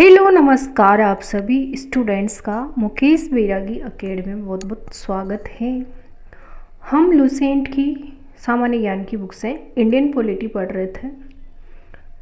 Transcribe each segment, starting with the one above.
Hello नमस्कार, आप सभी स्टूडेंट्स का मुकेश बैरागी एकेडमी में बहुत बहुत स्वागत है। हम लुसेंट की सामान्य ज्ञान की बुक से इंडियन पॉलिटी पढ़ रहे थे।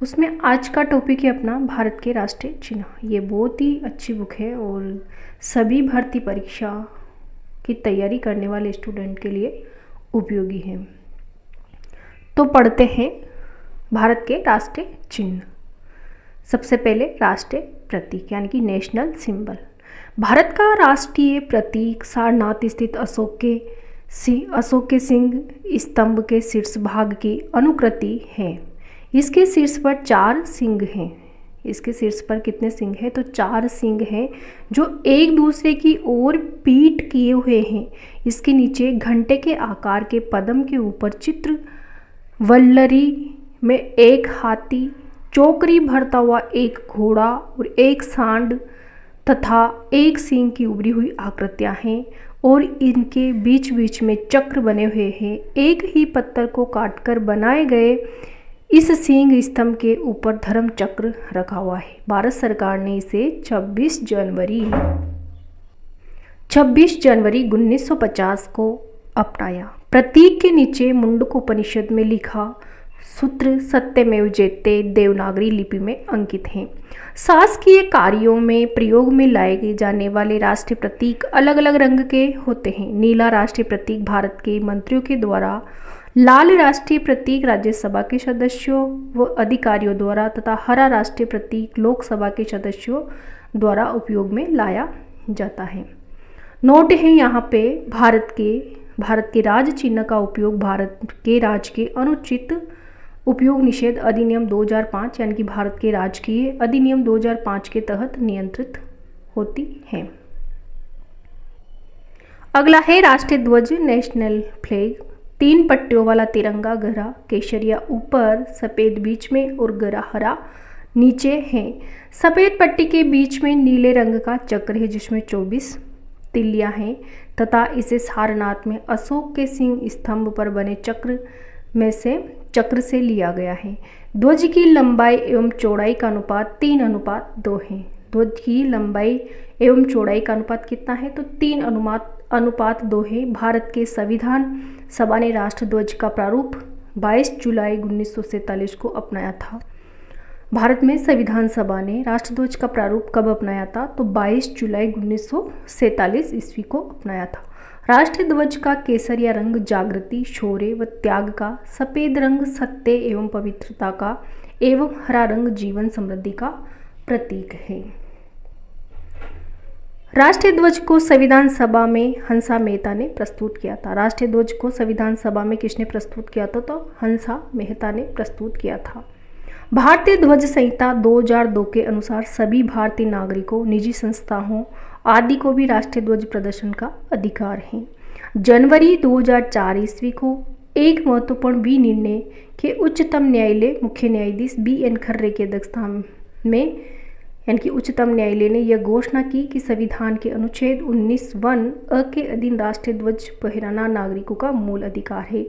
उसमें आज का टॉपिक है अपना भारत के राष्ट्रीय चिन्ह। ये बहुत ही अच्छी बुक है और सभी भर्ती परीक्षा की तैयारी करने वाले स्टूडेंट के लिए उपयोगी है। तो पढ़ते हैं भारत के राष्ट्रीय चिन्ह। सबसे पहले राष्ट्रीय प्रतीक यानी कि नेशनल सिंबल। भारत का राष्ट्रीय प्रतीक सारनाथ स्थित अशोक के सिंह स्तंभ के शीर्ष भाग की अनुकृति है। इसके शीर्ष पर 4 सिंह हैं। इसके शीर्ष पर कितने सिंह हैं? तो 4 सिंह हैं जो एक दूसरे की ओर पीठ किए हुए हैं। इसके नीचे घंटे के आकार के पद्म के ऊपर चित्र वल्लरी में एक हाथी, चौकरी भरता हुआ एक घोड़ा और एक सांड तथा एक सींग की उभरी हुई आकृतियां हैं और इनके बीच बीच में चक्र बने हुए हैं। एक ही पत्थर को काटकर बनाए गए इस सिंह स्तंभ के ऊपर धर्म चक्र रखा हुआ है। भारत सरकार ने इसे 26 जनवरी 1950 को अपनाया। प्रतीक के नीचे मुंडकोपनिषद में लिखा सूत्र सत्यमेव जयते देवनागरी लिपि में अंकित हैं। शासकीय कार्यों में प्रयोग में लाए जाने वाले राष्ट्रीय प्रतीक अलग अलग रंग के होते हैं। नीला राष्ट्रीय प्रतीक भारत के मंत्रियों के द्वारा, लाल राष्ट्रीय प्रतीक राज्यसभा के सदस्यों व अधिकारियों द्वारा तथा हरा राष्ट्रीय प्रतीक लोकसभा के सदस्यों द्वारा उपयोग में लाया जाता है। नोट है यहाँ पे भारत के राज चिन्ह का उपयोग भारत के राज्य के अनुचित उपयोग निषेध अधिनियम 2005 यानी कि भारत के राजकीय अधिनियम 2005 के तहत नियंत्रित होती है। अगला है राष्ट्रीय ध्वज नेशनल फ्लैग। 3 पट्टियों वाला तिरंगा गहरा केसरिया ऊपर, सफ़ेद बीच में और गहरा हरा नीचे है। सफ़ेद पट्टी के बीच में नीले रंग का चक्र है जिसमें 24 तिल्लियां हैं तथा इसे सारनाथ में अशोक के सिंह स्तंभ पर बने चक्र से लिया गया है। ध्वज की लंबाई एवं चौड़ाई का अनुपात 3:2 है। ध्वज की लंबाई एवं चौड़ाई का अनुपात कितना है? तो 3:2 है। भारत के संविधान सभा ने राष्ट्र ध्वज का प्रारूप 22 जुलाई 1947 को अपनाया था। भारत में संविधान सभा ने राष्ट्र ध्वज का प्रारूप कब अपनाया था? तो 22 जुलाई 1947 ईस्वी को अपनाया था। राष्ट्रीय ध्वज का केसरिया रंग जागृति, शौर्य व त्याग का, सफ़ेद रंग सत्य एवं पवित्रता का एवं हरा रंग जीवन समृद्धि का प्रतीक है। राष्ट्रीय ध्वज को संविधान सभा में हंसा मेहता ने प्रस्तुत किया था। राष्ट्रीय ध्वज को संविधान सभा में किसने प्रस्तुत किया था? तो हंसा मेहता ने प्रस्तुत किया था। भारतीय ध्वज संहिता 2002 के अनुसार सभी भारतीय नागरिकों, निजी संस्थाओं आदि को भी राष्ट्रीय ध्वज प्रदर्शन का अधिकार है। जनवरी 2004 ईस्वी को एक महत्वपूर्ण निर्णय के उच्चतम न्यायालय मुख्य न्यायाधीश BN खर्रे की अध्यक्षता में यानी कि उच्चतम न्यायालय ने यह घोषणा की कि संविधान के अनुच्छेद 19(1) अ के अधीन राष्ट्रीय ध्वज फहराना नागरिकों का मूल अधिकार है।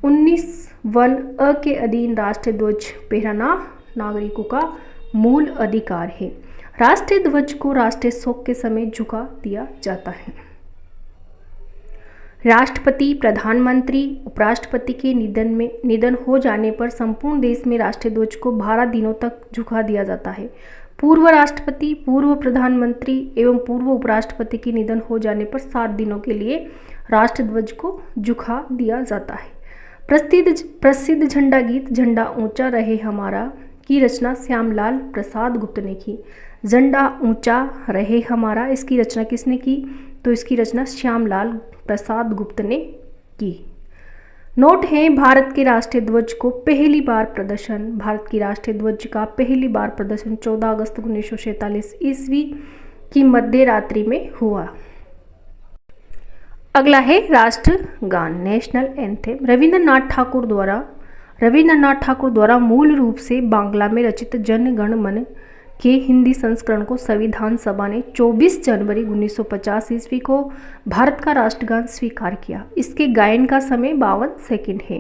19(1) अ के अधीन राष्ट्रीय ध्वज फहराना नागरिकों का मूल अधिकार है। राष्ट्रीय ध्वज को राष्ट्रीय शोक के समय झुका दिया जाता है। राष्ट्रपति, प्रधानमंत्री, उपराष्ट्रपति के निधन हो जाने पर संपूर्ण देश में राष्ट्रीय ध्वज को 12 दिनों तक झुका दिया जाता है। पूर्व राष्ट्रपति, पूर्व प्रधानमंत्री एवं पूर्व उपराष्ट्रपति के निधन हो जाने पर 7 दिनों के लिए राष्ट्रीय ध्वज को झुका दिया जाता है। प्रसिद्ध झंडा गीत झंडा ऊंचा रहे हमारा की रचना श्यामलाल प्रसाद गुप्त ने की। झंडा ऊंचा रहे हमारा, इसकी रचना किसने की? तो इसकी रचना श्यामलाल प्रसाद गुप्त ने की। नोट है भारत के राष्ट्रीय ध्वज को भारत की राष्ट्रीय ध्वज का पहली बार प्रदर्शन 14 अगस्त 1947 ईस्वी की मध्य रात्रि में हुआ। अगला है राष्ट्रगान नेशनल एंथम। रविंद्रनाथ ठाकुर द्वारा मूल रूप से बांग्ला में रचित जन गण मन के हिंदी संस्करण को संविधान सभा ने 24 जनवरी 1950 ईस्वी को भारत का राष्ट्रगान स्वीकार किया। इसके गायन का समय 52 सेकंड है।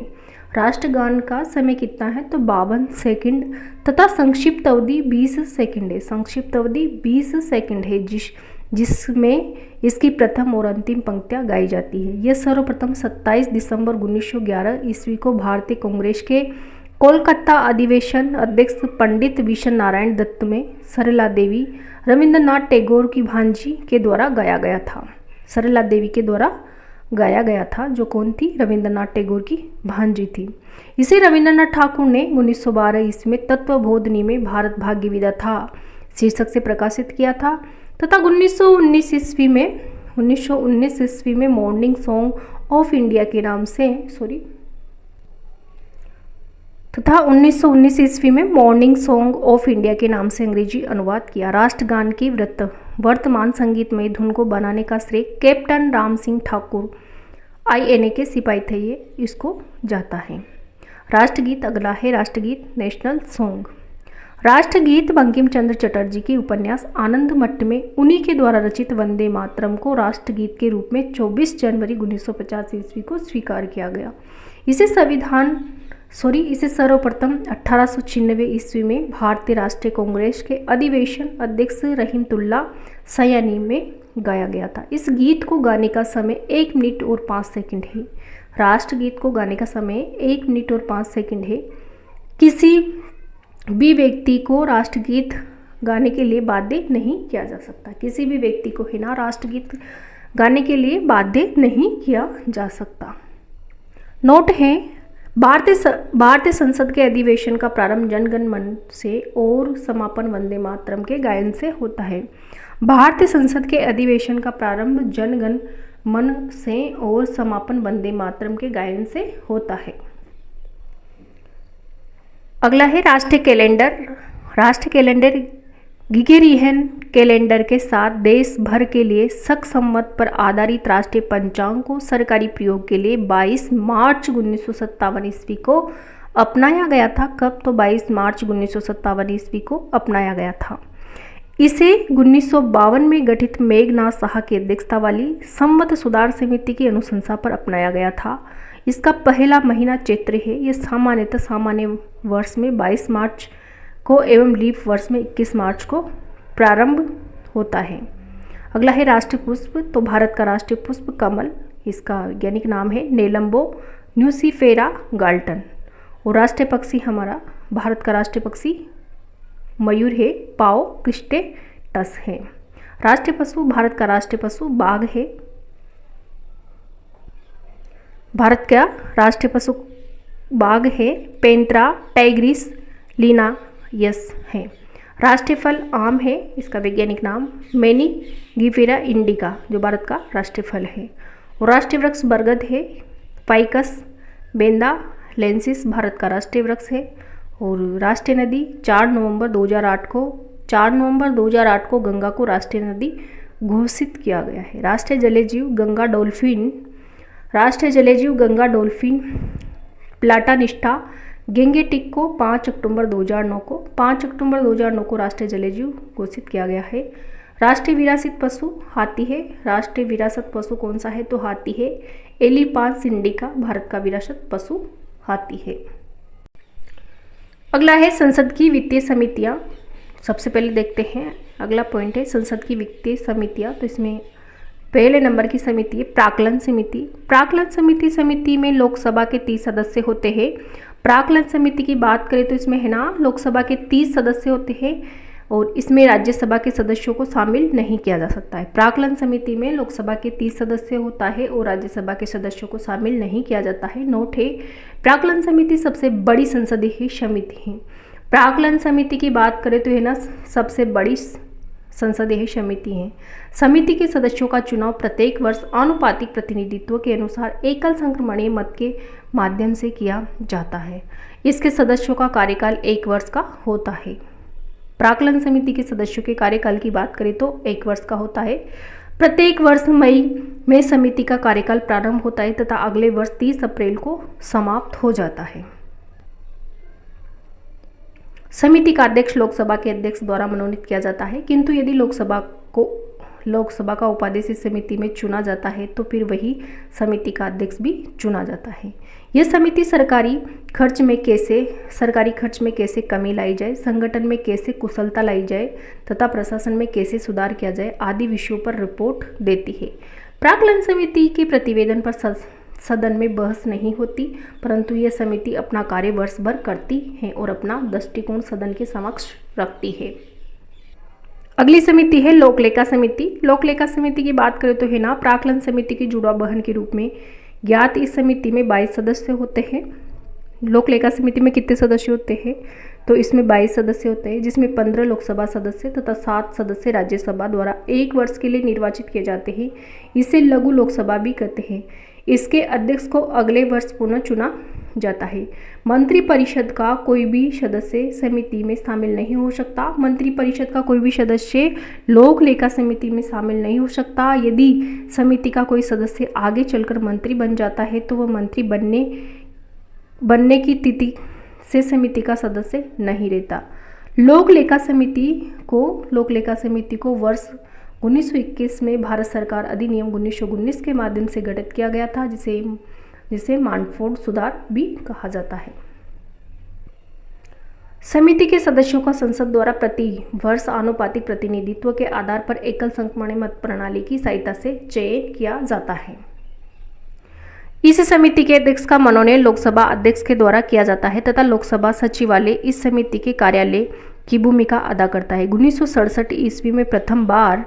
राष्ट्रगान का समय कितना है तो 52 सेकंड तथा संक्षिप्त अवधि 20 सेकंड है। संक्षिप्त अवधि 20 सेकंड है जिसमें इसकी प्रथम और अंतिम पंक्तियां गाई जाती है। यह सर्वप्रथम 27 दिसंबर 1911 ईस्वी को भारतीय कांग्रेस के कोलकाता अधिवेशन अध्यक्ष पंडित विशन नारायण दत्त में सरला देवी रविंद्रनाथ टैगोर की भांजी के द्वारा गाया गया था। सरला देवी के द्वारा गाया गया था, जो कौन थी? रविंद्रनाथ टैगोर की भांजी थी। इसे रविंद्रनाथ ठाकुर ने 1912 ईस्वी में तत्वबोधिनी में भारत भाग्य विधाता शीर्षक से प्रकाशित किया था तथा 1919 ईस्वी में मॉर्निंग सॉन्ग ऑफ इंडिया के नाम से 1919 ईस्वी में मॉर्निंग सॉन्ग ऑफ इंडिया के नाम से अंग्रेजी अनुवाद किया। राष्ट्रगान की वर्तमान संगीतमय धुन को बनाने का श्रेय कैप्टन राम सिंह ठाकुर INA के सिपाही थे, ये इसको जाता है। राष्ट्रगीत अगला है राष्ट्रगीत नेशनल सॉन्ग। राष्ट्रगीत बंकिम चंद्र चटर्जी के उपन्यास आनंद मठ में उन्हीं के द्वारा रचित वंदे मातरम को राष्ट्रगीत के रूप में 24 जनवरी 1950 ईस्वी को स्वीकार किया गया। इसे सर्वप्रथम 1896 ईस्वी में भारतीय राष्ट्रीय कांग्रेस के अधिवेशन अध्यक्ष रहीमतुल्ला सयानी में गाया गया था। इस गीत को गाने का समय 1 मिनट और 5 सेकंड है। राष्ट्रगीत को गाने का समय 1 मिनट और 5 सेकंड है। किसी भी व्यक्ति को राष्ट्रगीत गाने के लिए बाध्य नहीं किया जा सकता। किसी भी व्यक्ति को है ना राष्ट्रगीत गाने के लिए बाध्य नहीं किया जा सकता। नोट है, भारतीय संसद के अधिवेशन का प्रारंभ जनगण मन से और समापन वंदे मातरम के गायन से होता है। भारतीय संसद के अधिवेशन का प्रारंभ जनगण मन से और समापन वंदे मातरम के गायन से होता है। अगला है राष्ट्रीय कैलेंडर। राष्ट्रीय कैलेंडर ग्रिगोरियन कैलेंडर के साथ देश भर के लिए शक संवत पर आधारित राष्ट्रीय पंचांग को सरकारी प्रयोग के लिए 22 मार्च 1957 ईस्वी को अपनाया गया था। कब? तो 22 मार्च 1957 ईस्वी को अपनाया गया था। इसे 1952 में गठित मेघनाथ साहा की अध्यक्षता वाली संवत सुधार समिति की अनुशंसा पर अपनाया गया था। इसका पहला महीना चैत्र है। यह सामान्यतः सामान्य वर्ष में 22 मार्च को एवं लीप वर्ष में 21 मार्च को प्रारंभ होता है। अगला है राष्ट्रीय पुष्प। तो भारत का राष्ट्रीय पुष्प कमल, इसका वैज्ञानिक नाम है नेलम्बो न्यूसीफेरा गाल्टन। और राष्ट्रीय पक्षी हमारा भारत का राष्ट्रीय पक्षी मयूर है, पाओ क्रिस्टेटस है। राष्ट्रीय पशु भारत का राष्ट्रीय पशु बाघ है। भारत का राष्ट्रीय पशु बाघ है। पेंत्रा टाइग्रिस लीना यस है। राष्ट्रीय फल आम है, इसका वैज्ञानिक नाम मैनीगिफेरा इंडिका, जो भारत का राष्ट्रीय फल है। और राष्ट्रीय वृक्ष बरगद है। फाइकस बेंदा लेंसिस भारत का राष्ट्रीय वृक्ष है। और राष्ट्रीय नदी 4 नवंबर 2008 को गंगा को राष्ट्रीय नदी घोषित किया गया है। राष्ट्रीय जलीय जीव गंगा डॉल्फिन प्लाटानिस्टा गेंगेटिक को 5 अक्टूबर 2009 को राष्ट्रीय जलीय जीव घोषित किया गया है। राष्ट्रीय विरासत पशु हाथी है। राष्ट्रीय विरासत पशु कौन सा है? तो हाथी है। एलिफेंटा इंडिका भारत का विरासत पशु हाथी है। अगला है संसद की वित्तीय समितियां। सबसे पहले देखते हैं, अगला पॉइंट है संसद की वित्तीय समितियां। तो इसमें पहले नंबर की समिति है प्राक्कलन समिति। प्राक्कलन समिति में लोकसभा के 30 सदस्य होते हैं। प्राक्कलन समिति की बात करें तो इसमें है ना लोकसभा के 30 सदस्य होते हैं और इसमें राज्यसभा के सदस्यों को शामिल नहीं किया जा सकता है। प्राक्कलन समिति में लोकसभा के 30 सदस्य होता है और राज्यसभा के सदस्यों को शामिल नहीं किया जाता है। नोट है, प्राक्कलन समिति सबसे बड़ी संसदीय समिति है। प्राक्कलन समिति की बात करें तो है ना सबसे बड़ी संसदीय समिति है। समिति के सदस्यों का चुनाव प्रत्येक वर्ष आनुपातिक प्रतिनिधित्व के अनुसार एकल संक्रमणीय मत के माध्यम से किया जाता है। इसके सदस्यों का कार्यकाल 1 वर्ष का होता है। प्राक्कलन समिति के सदस्यों के कार्यकाल की बात करें तो 1 वर्ष का होता है। प्रत्येक वर्ष मई में समिति का कार्यकाल प्रारंभ होता है तथा अगले वर्ष 30 अप्रैल को समाप्त हो जाता है। समिति का अध्यक्ष लोकसभा के अध्यक्ष द्वारा मनोनीत किया जाता है, किंतु यदि लोकसभा का उपाध्यक्ष इस समिति में चुना जाता है तो फिर वही समिति का अध्यक्ष भी चुना जाता है। यह समिति सरकारी खर्च में कैसे कमी लाई जाए, संगठन में कैसे कुशलता लाई जाए तथा प्रशासन में कैसे सुधार किया जाए आदि विषयों पर रिपोर्ट देती है। प्राक्कलन समिति के प्रतिवेदन पर सदन में बहस नहीं होती, परंतु यह समिति अपना कार्य वर्ष भर करती है और अपना दृष्टिकोण सदन के समक्ष रखती है। अगली समिति है लोकलेखा समिति। लोकलेखा समिति की बात करें तो है ना, प्राक्कलन समिति की जुड़वा बहन के रूप में ज्ञात इस समिति में 22 सदस्य होते हैं। लोकलेखा समिति में कितने सदस्य होते हैं, तो इसमें 22 सदस्य होते हैं, जिसमें 15 लोकसभा सदस्य तथा 7 सदस्य राज्यसभा द्वारा 1 वर्ष के लिए निर्वाचित किए जाते हैं। इसे लघु लोकसभा भी कहते हैं। इसके अध्यक्ष को अगले वर्ष पुनः चुना जाता है। मंत्रिपरिषद का कोई भी सदस्य समिति में शामिल नहीं हो सकता। मंत्रिपरिषद का कोई भी सदस्य लोक लेखा समिति में शामिल नहीं हो सकता। यदि समिति का कोई सदस्य आगे चलकर मंत्री बन जाता है तो वह मंत्री बनने की तिथि से समिति का सदस्य नहीं रहता। लोक लेखा समिति को वर्ष 1921 में भारत सरकार अधिनियम 1919 के माध्यम से गठित किया गया था, जिसे मानफोर्ड सुधार भी कहा जाता है। समिति के सदस्यों का संसद द्वारा प्रति वर्ष आनुपातिक प्रतिनिधित्व के आधार पर एकल संख्यामणि मत प्रणाली की सहायता से चयन किया जाता है। इस समिति के अध्यक्ष का मनोनयन लोकसभा अध्यक्ष के द्वारा किया जाता है तथा लोकसभा सचिवालय इस समिति के कार्यालय की भूमिका अदा करता है। 1967 ईस्वी में प्रथम बार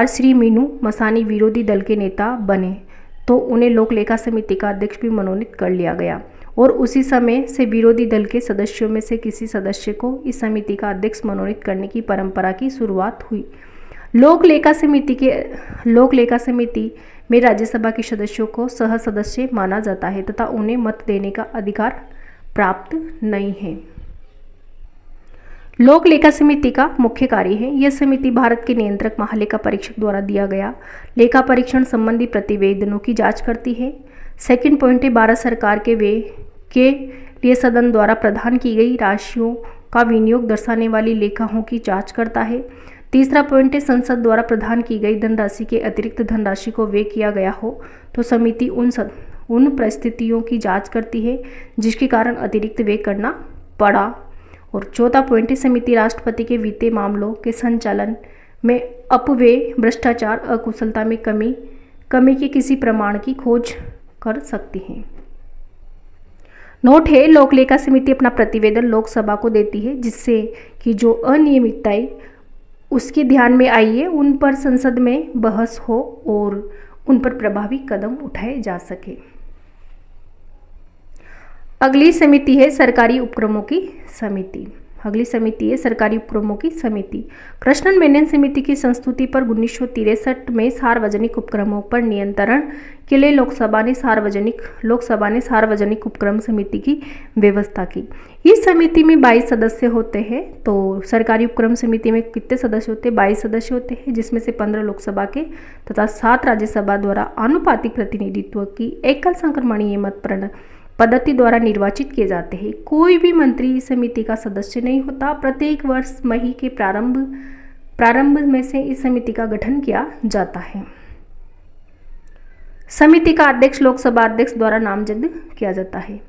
श्री मीनू मसानी विरोधी दल के नेता बने तो उन्हें लोक लेखा समिति का अध्यक्ष भी मनोनीत कर लिया गया और उसी समय से विरोधी दल के सदस्यों में से किसी सदस्य को इस समिति का अध्यक्ष मनोनीत करने की परंपरा की शुरुआत हुई। लोक लेखा समिति में राज्यसभा के सदस्यों को सह सदस्य माना जाता है तथा उन्हें मत देने का अधिकार प्राप्त नहीं है। लोक लेखा समिति का मुख्य कार्य है, यह समिति भारत के नियंत्रक महालेखा परीक्षक द्वारा दिया गया लेखा परीक्षण संबंधी प्रतिवेदनों की जांच करती है। सेकंड पॉइंट है, भारत सरकार के लिए सदन द्वारा प्रदान की गई राशियों का विनियोग दर्शाने वाली लेखाओं की जांच करता है। तीसरा पॉइंट है, संसद द्वारा प्रदान की गई धनराशि के अतिरिक्त धनराशि को व्यय किया गया हो तो समिति उन परिस्थितियों की जाँच करती है जिसके कारण अतिरिक्त व्यय करना पड़ा। और चौथा पॉइंट है, समिति राष्ट्रपति के वित्तीय मामलों के संचालन में अपव्यय, भ्रष्टाचार, अकुशलता में कमी के किसी प्रमाण की खोज कर सकती है। नोट है, लोक लेखा समिति अपना प्रतिवेदन लोकसभा को देती है जिससे कि जो अनियमितताएं उसके ध्यान में आई है उन पर संसद में बहस हो और उन पर प्रभावी कदम उठाए जा सके। अगली समिति है सरकारी उपक्रमों की समिति। कृष्णन मेनन समिति की संस्तुति पर 1963 में सार्वजनिक उपक्रमों पर नियंत्रण के लिए लोकसभा ने सार्वजनिक उपक्रम समिति की व्यवस्था की। इस समिति में 22 सदस्य होते हैं। तो सरकारी उपक्रम समिति में कितने सदस्य होते हैं? 22 सदस्य होते हैं, जिसमें से 15 लोकसभा के तथा 7 राज्यसभा द्वारा आनुपातिक प्रतिनिधित्व की एकल संक्रमणीय मत पद्धति द्वारा निर्वाचित किए जाते हैं। कोई भी मंत्री इस समिति का सदस्य नहीं होता। प्रत्येक वर्ष मई के प्रारंभ में से इस समिति का गठन किया जाता है। समिति का अध्यक्ष लोकसभा अध्यक्ष द्वारा नामजद किया जाता है।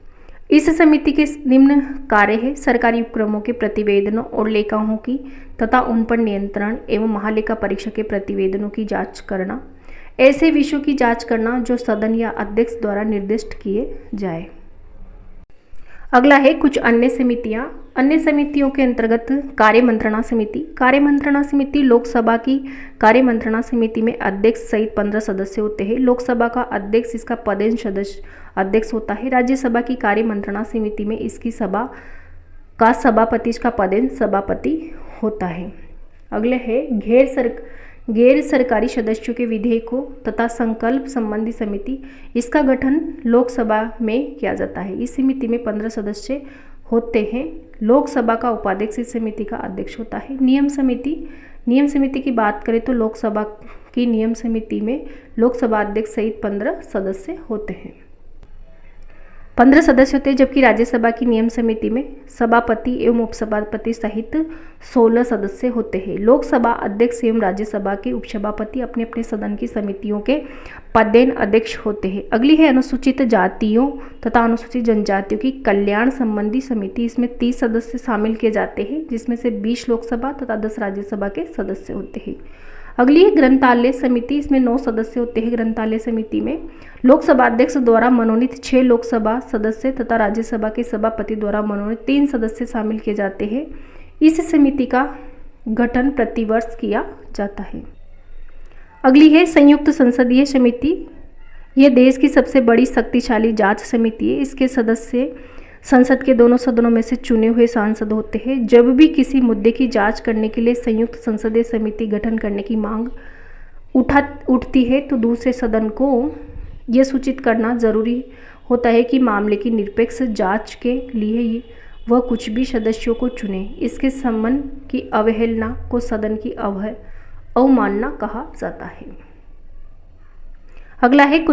इस समिति के निम्न कार्य है, सरकारी उपक्रमों के प्रतिवेदनों और लेखाओं की तथा उन पर नियंत्रण एवं महालेखा परीक्षक के प्रतिवेदनों की जांच करना, ऐसे विषयों की जांच करना जो सदन या अध्यक्ष द्वारा निर्दिष्ट किए जाए। अगला है कुछ अन्य समितियां। अन्य समितियों के अंतर्गत कार्य मंत्रणा समिति लोकसभा की कार्य मंत्रणा समिति में अध्यक्ष सहित 15 सदस्य होते हैं। लोकसभा का अध्यक्ष इसका पदेन सदस्य अध्यक्ष होता है। राज्यसभा की कार्य मंत्रणा समिति में इसकी सभा का सभापति इसका पदेन सभापति होता है। अगले है गैर सरकारी सदस्यों के विधेयकों तथा संकल्प संबंधी समिति। इसका गठन लोकसभा में किया जाता है। इस समिति में 15 सदस्य होते हैं। लोकसभा का उपाध्यक्ष इस समिति का अध्यक्ष होता है। नियम समिति की बात करें तो लोकसभा की नियम समिति में लोकसभा अध्यक्ष सहित 15 सदस्य होते हैं। 15 सदस्य होते हैं, जबकि राज्यसभा की नियम समिति में सभापति एवं उपसभापति सहित 16 सदस्य होते हैं। लोकसभा अध्यक्ष एवं राज्यसभा के उपसभापति अपने अपने सदन की समितियों के पदेन अध्यक्ष होते हैं। अगली है अनुसूचित जातियों तथा अनुसूचित जनजातियों की कल्याण संबंधी समिति। इसमें 30 सदस्य शामिल किए जाते हैं, जिसमें से 20 लोकसभा तथा 10 राज्यसभा के सदस्य होते हैं। अगली है ग्रंथालय समिति। इसमें 9 सदस्य होते हैं। ग्रंथालय समिति में लोकसभा अध्यक्ष द्वारा मनोनीत 6 लोकसभा सदस्य तथा राज्यसभा के सभापति द्वारा मनोनीत 3 सदस्य शामिल किए जाते हैं। इस समिति का गठन प्रतिवर्ष किया जाता है। अगली है संयुक्त संसदीय समिति। यह देश की सबसे बड़ी शक्तिशाली जांच समिति है। इसके सदस्य संसद के दोनों सदनों में से चुने हुए सांसद होते हैं। जब भी किसी मुद्दे की जांच करने के लिए संयुक्त संसदीय समिति गठन करने की मांग उठती है तो दूसरे सदन को यह सूचित करना जरूरी होता है कि मामले की निरपेक्ष जांच के लिए वह कुछ भी सदस्यों को चुने। इसके संबंध की अवहेलना को सदन की अवमानना कहा जाता है। अगला है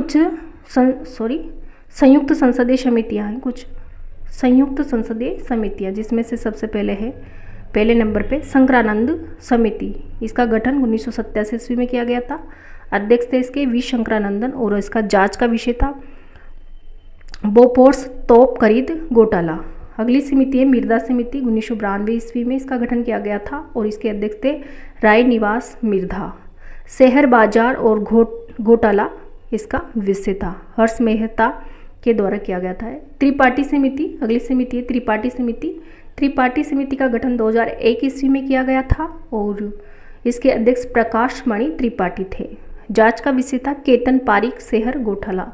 संयुक्त संसदीय समितियां हैं। कुछ संयुक्त संसदीय समितियां, जिसमें से सबसे पहले नंबर पे शंकरानंद समिति। इसका गठन 1987 ईस्वी में किया गया था। अध्यक्ष थे इसके वी शंकरानंदन और इसका जांच का विषय था बोफोर्स तोप खरीद घोटाला। अगली समिति है मिर्दा समिति। 1992 ईस्वी में इसका गठन किया गया था और इसके अध्यक्ष थे राय निवास मिर्धा। शहर बाजार और घोटाला इसका विषय था। हर्ष मेहता के द्वारा किया गया था। त्रिपाठी समिति। अगली समिति है त्रिपाठी समिति। त्रिपाठी समिति का गठन 2001 ईस्वी में किया गया था और इसके अध्यक्ष प्रकाश मणि त्रिपाठी थे। जांच का विषय था केतन पारिक शहर घोटाला।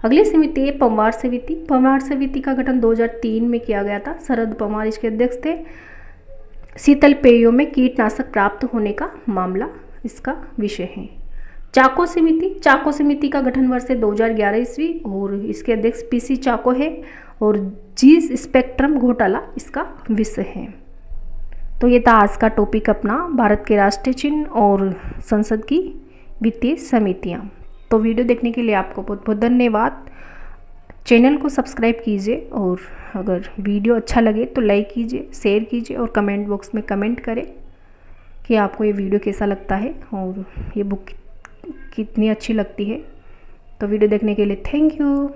अगली समिति है पंवार समिति। पंवार समिति का गठन 2003 में किया गया था। शरद पंवार इसके अध्यक्ष थे। शीतल पेयों में कीटनाशक प्राप्त होने का मामला इसका विषय है। चाको समिति। चाको समिति का गठन वर्ष है 2011 ईस्वी और इसके अध्यक्ष पीसी चाको है और जी स्पेक्ट्रम घोटाला इसका विषय है। तो ये था आज का टॉपिक अपना, भारत के राष्ट्रीय चिन्ह और संसद की वित्तीय समितियाँ। तो वीडियो देखने के लिए आपको बहुत बहुत धन्यवाद। चैनल को सब्सक्राइब कीजिए और अगर वीडियो अच्छा लगे तो लाइक कीजिए, शेयर कीजिए और कमेंट बॉक्स में कमेंट करें कि आपको ये वीडियो कैसा लगता है और ये बुक कितनी अच्छी लगती है। तो वीडियो देखने के लिए थैंक यू।